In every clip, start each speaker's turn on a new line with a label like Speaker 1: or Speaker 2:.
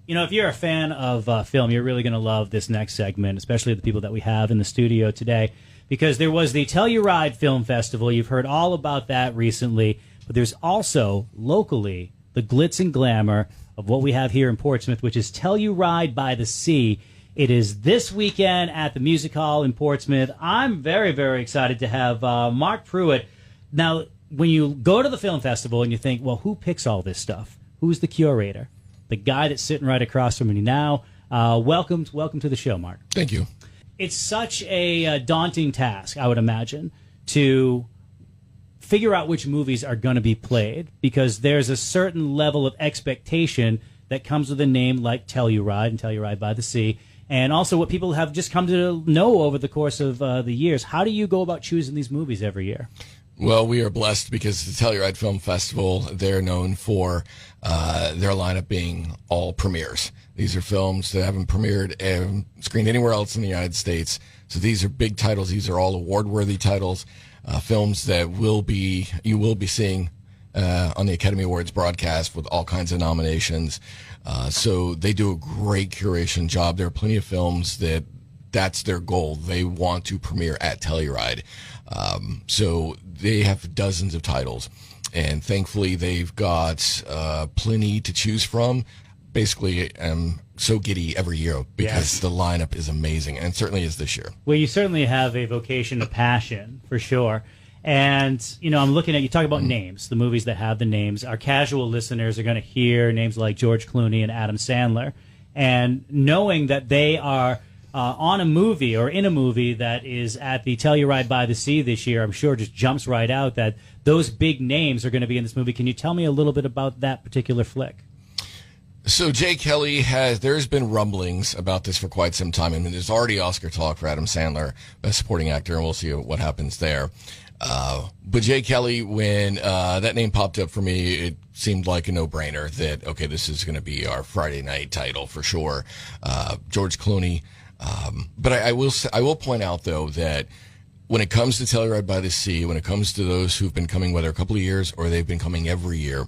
Speaker 1: You know, if you're a fan of film, you're really going to love this next segment, especially the people that we have in the studio today, because there was the Telluride Film Festival. You've heard all about that recently, but there's also, locally, the glitz and glamour of what we have here in Portsmouth, which is Telluride by the Sea. It is this weekend at the Music Hall in Portsmouth. I'm very, very excited to have Mark Pruitt. Now, when you go to the film festival and you think, well, who picks all this stuff? Who's the curator? The guy that's sitting right across from me now. Welcome to the show, Mark.
Speaker 2: Thank you.
Speaker 1: It's such a daunting task, I would imagine, to figure out which movies are going to be played, because there's a certain level of expectation that comes with a name like Telluride and Telluride by the Sea, and also what people have just come to know over the course of the years. How do you go about choosing these movies every year?
Speaker 2: Well, we are blessed because the Telluride Film Festival, they're known for their lineup being all premieres. These are films that haven't premiered and screened anywhere else in the United States. So these are big titles. These are all award-worthy titles, films that you will be seeing on the Academy Awards broadcast with all kinds of nominations. So they do a great curation job. There are plenty of films that's their goal. They want to premiere at Telluride. So they have dozens of titles, and thankfully they've got plenty to choose from. Basically, I'm so giddy every year because the lineup is amazing, and it certainly is this year.
Speaker 1: Well, you certainly have a vocation, a passion, for sure. And, you know, I'm looking at, you talk about names, the movies that have the names. Our casual listeners are going to hear names like George Clooney and Adam Sandler. And knowing that they are on a movie or in a movie that is at the Telluride by the Sea this year, I'm sure just jumps right out that those big names are going to be in this movie. Can you tell me a little bit about that particular flick?
Speaker 2: So Jay Kelly there's been rumblings about this for quite some time. I mean, there's already Oscar talk for Adam Sandler, Best Supporting Actor, and we'll see what happens there. But Jay Kelly, when that name popped up for me, it seemed like a no-brainer that, okay, this is going to be our Friday night title for sure. George Clooney. But I will point out, though, that when it comes to Telluride by the Sea, when it comes to those who've been coming, whether a couple of years or they've been coming every year,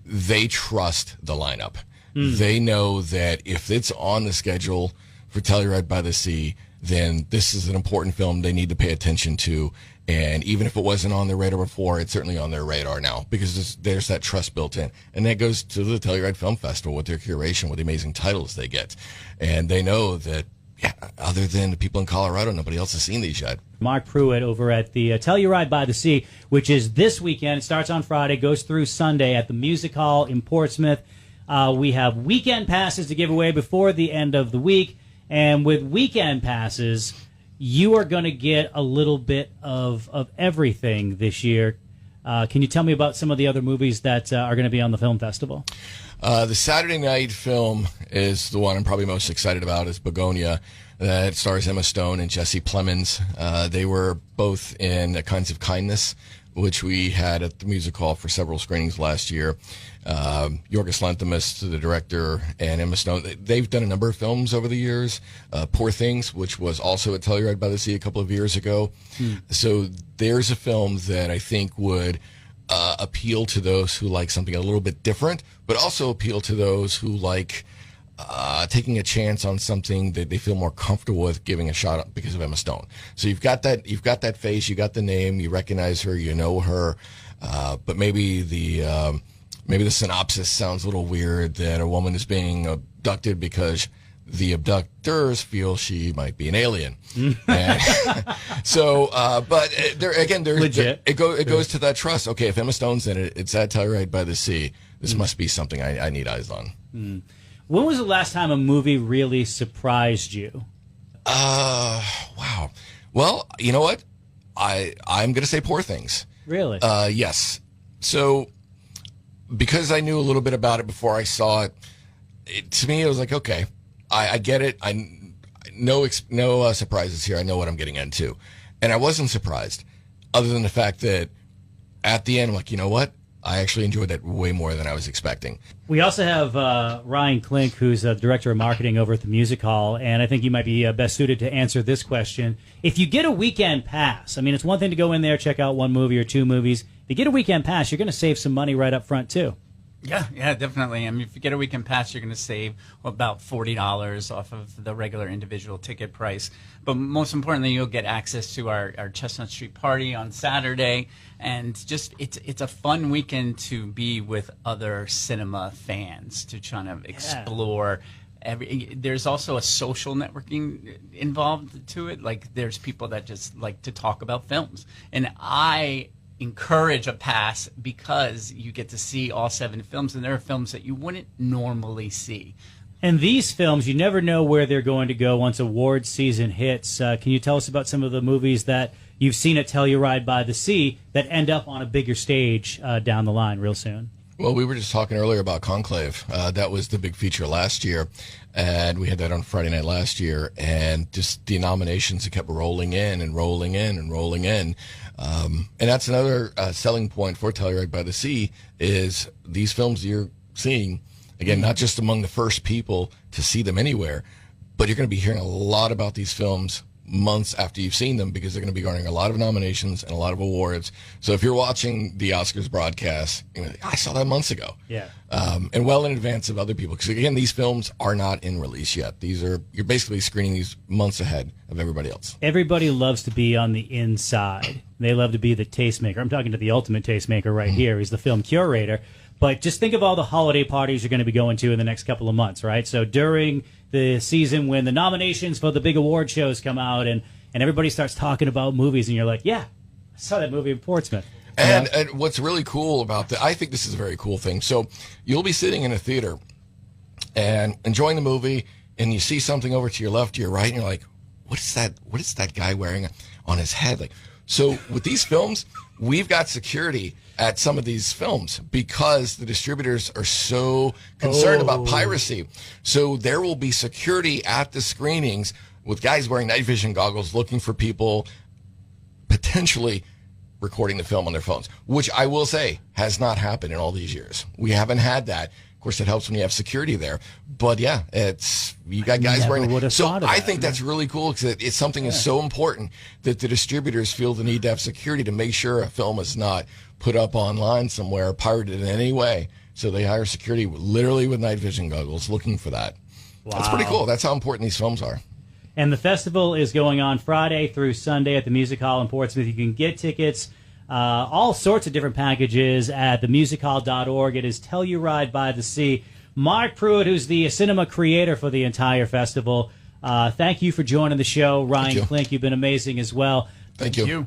Speaker 2: they trust the lineup. They know that if it's on the schedule for Telluride by the Sea, then this is an important film they need to pay attention to. And even if it wasn't on their radar before, it's certainly on their radar now because there's that trust built in. And that goes to the Telluride Film Festival with their curation, with the amazing titles they get. And they know that, other than the people in Colorado, nobody else has seen these yet.
Speaker 1: Mark Pruitt over at the Telluride by the Sea, which is this weekend. It starts on Friday, goes through Sunday at the Music Hall in Portsmouth. We have weekend passes to give away before the end of the week. And with weekend passes, you are going to get a little bit of everything this year. Can you tell me about some of the other movies that are going to be on the film festival?
Speaker 2: The Saturday night film is the one I'm probably most excited about, is Begonia. That stars Emma Stone and Jesse Plemons. They were both in Kinds of Kindness, which we had at the Music Hall for several screenings last year. Yorgos Lanthimos, the director, and Emma Stone, they've done a number of films over the years. Poor Things, which was also at Telluride by the Sea a couple of years ago. So there's a film that I think would appeal to those who like something a little bit different, but also appeal to those who like taking a chance on something that they feel more comfortable with giving a shot because of Emma Stone. So you've got that face, you got the name, you recognize her, you know her, but maybe the synopsis sounds a little weird, that a woman is being abducted because the abductors feel she might be an alien. And so, but legit. It goes to that trust. Okay, if Emma Stone's in it, it's at Telluride by the Sea. This must be something I need eyes on.
Speaker 1: When was the last time a movie really surprised you?
Speaker 2: Wow. Well, you know what? I'm going to say Poor Things.
Speaker 1: Really?
Speaker 2: Yes. So, because I knew a little bit about it before I saw it, to me it was like, okay, I get it. No surprises here. I know what I'm getting into. And I wasn't surprised, other than the fact that at the end, I'm like, you know what? I actually enjoyed that way more than I was expecting.
Speaker 1: We also have Ryan Klink, who's the director of marketing over at the Music Hall, and I think you might be best suited to answer this question. If you get a weekend pass, I mean, it's one thing to go in there, check out one movie or two movies. If you get a weekend pass, you're going to save some money right up front, too.
Speaker 3: Yeah, definitely. I mean, if you get a weekend pass, you're going to save about $40 off of the regular individual ticket price. But most importantly, you'll get access to our Chestnut Street party on Saturday, and just it's a fun weekend to be with other cinema fans to try to explore. There's also a social networking involved to it. Like, there's people that just like to talk about films, and I encourage a pass because you get to see all 7 films, and there are films that you wouldn't normally see.
Speaker 1: And these films, you never know where they're going to go once awards season hits. Can you tell us about some of the movies that you've seen at Telluride by the Sea that end up on a bigger stage down the line real soon?
Speaker 2: Well, we were just talking earlier about Conclave. That was the big feature last year, and we had that on Friday night last year, and just the nominations that kept rolling in and rolling in and rolling in. And that's another selling point for Telluride by the Sea is these films you're seeing, again, not just among the first people to see them anywhere, but you're going to be hearing a lot about these films months after you've seen them because they're going to be garnering a lot of nominations and a lot of awards. So if you're watching the Oscars broadcast, you're like, I saw that months ago.
Speaker 1: Yeah.
Speaker 2: And well in advance of other people. Because again, these films are not in release yet. You're basically screening these months ahead of everybody else.
Speaker 1: Everybody loves to be on the inside. They love to be the tastemaker. I'm talking to the ultimate tastemaker right here. He's the film curator. But just think of all the holiday parties you're going to be going to in the next couple of months, right? So during the season when the nominations for the big award shows come out and everybody starts talking about movies and you're like, yeah, I saw that movie in Portsmouth.
Speaker 2: And what's really cool about I think this is a very cool thing. So you'll be sitting in a theater and enjoying the movie and you see something over to your left, to your right, and you're like, what is that guy wearing on his head? Like, so with these films, we've got security at some of these films because the distributors are so concerned about piracy. So there will be security at the screenings with guys wearing night vision goggles looking for people potentially recording the film on their phones, which I will say has not happened in all these years. We haven't had that. Of course, it helps when you have security there. But yeah, you got guys wearing. So I think that's really cool because it's something that's so important that the distributors feel the need to have security to make sure a film is not put up online somewhere, pirated in any way. So they hire security literally with night vision goggles looking for that. Wow. That's pretty cool. That's how important these films are.
Speaker 1: And the festival is going on Friday through Sunday at the Music Hall in Portsmouth. You can get tickets, all sorts of different packages at themusichall.org. It is Telluride by the Sea. Mark Pruitt, who's the cinema creator for the entire festival, thank you for joining the show. Ryan Klink, you've been amazing as well.
Speaker 2: Thank you.